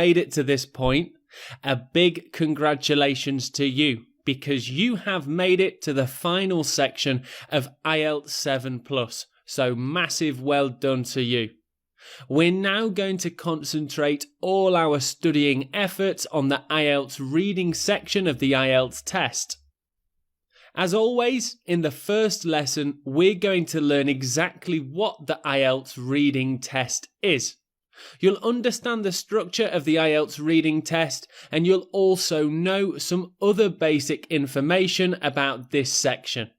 made it to this point, a big congratulations to you, because you have made it to the final section of IELTS 7+. So massive well done to you. We're now going to concentrate all our studying efforts on the IELTS reading section of the IELTS test. As always, in the first lesson, we're going to learn exactly what the IELTS reading test is. You'll understand the structure of the IELTS reading test, and you'll also know some other basic information about this section.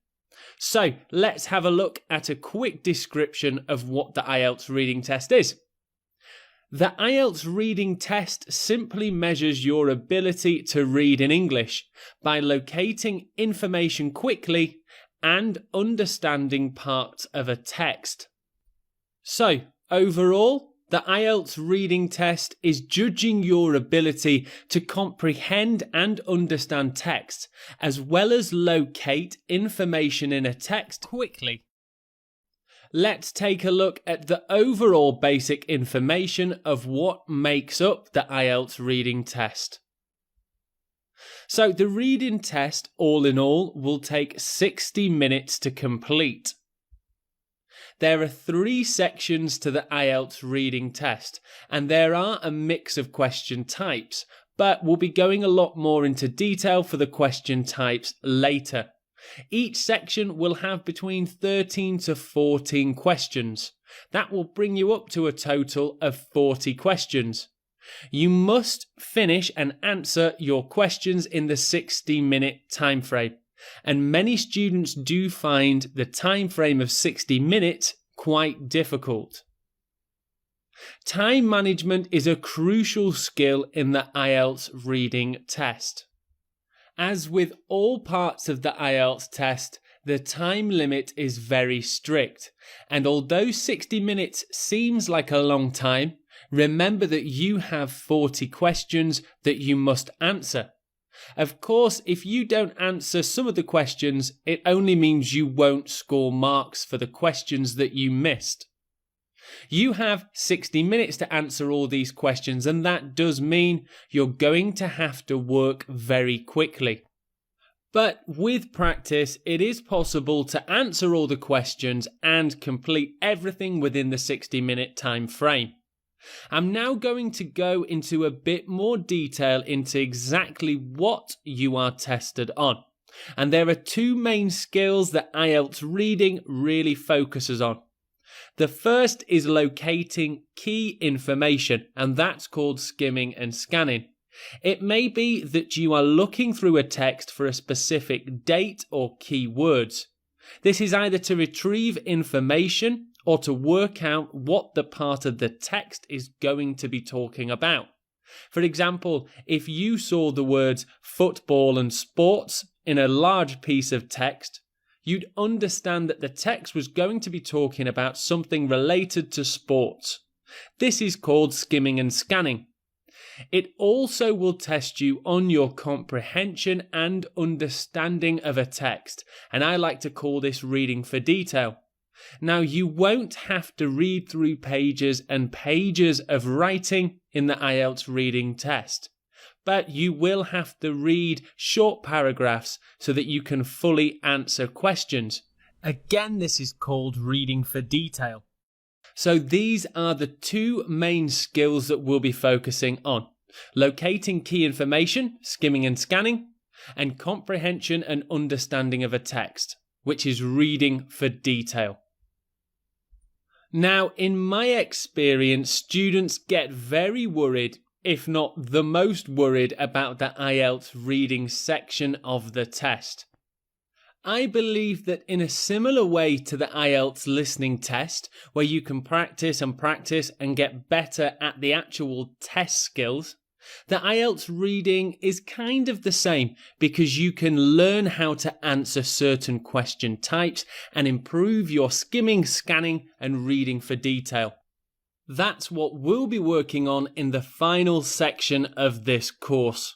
So let's have a look at a quick description of what the IELTS reading test is. The IELTS reading test simply measures your ability to read in English by locating information quickly and understanding parts of a text. So, overall, the IELTS reading test is judging your ability to comprehend and understand text, as well as locate information in a text quickly. Let's take a look at the overall basic information of what makes up the IELTS reading test. So the reading test, all in all, will take 60 minutes to complete. There are 3 sections to the IELTS reading test, and there are a mix of question types, but we'll be going a lot more into detail for the question types later. Each section will have between 13 to 14 questions. That will bring you up to a total of 40 questions. You must finish and answer your questions in the 60-minute time frame. And many students do find the time frame of 60 minutes quite difficult. Time management is a crucial skill in the IELTS reading test. As with all parts of the IELTS test, the time limit is very strict. And although 60 minutes seems like a long time, remember that you have 40 questions that you must answer. Of course, if you don't answer some of the questions, it only means you won't score marks for the questions that you missed. You have 60 minutes to answer all these questions, and that does mean you're going to have to work very quickly. But with practice, it is possible to answer all the questions and complete everything within the 60-minute time frame. I'm now going to go into a bit more detail into exactly what you are tested on. And there are 2 main skills that IELTS reading really focuses on. The first is locating key information, and that's called skimming and scanning. It may be that you are looking through a text for a specific date or key words. This is either to retrieve information or to work out what the part of the text is going to be talking about. For example, if you saw the words football and sports in a large piece of text, you'd understand that the text was going to be talking about something related to sports. This is called skimming and scanning. It also will test you on your comprehension and understanding of a text, and I like to call this reading for detail. Now, you won't have to read through pages and pages of writing in the IELTS reading test, but you will have to read short paragraphs so that you can fully answer questions. Again, this is called reading for detail. So these are the 2 main skills that we'll be focusing on: locating key information, skimming and scanning, and comprehension and understanding of a text, which is reading for detail. Now, in my experience, students get very worried, if not the most worried, about the IELTS reading section of the test. I believe that in a similar way to the IELTS listening test, where you can practice and get better at the actual test skills, the IELTS reading is kind of the same, because you can learn how to answer certain question types and improve your skimming, scanning, and reading for detail. That's what we'll be working on in the final section of this course.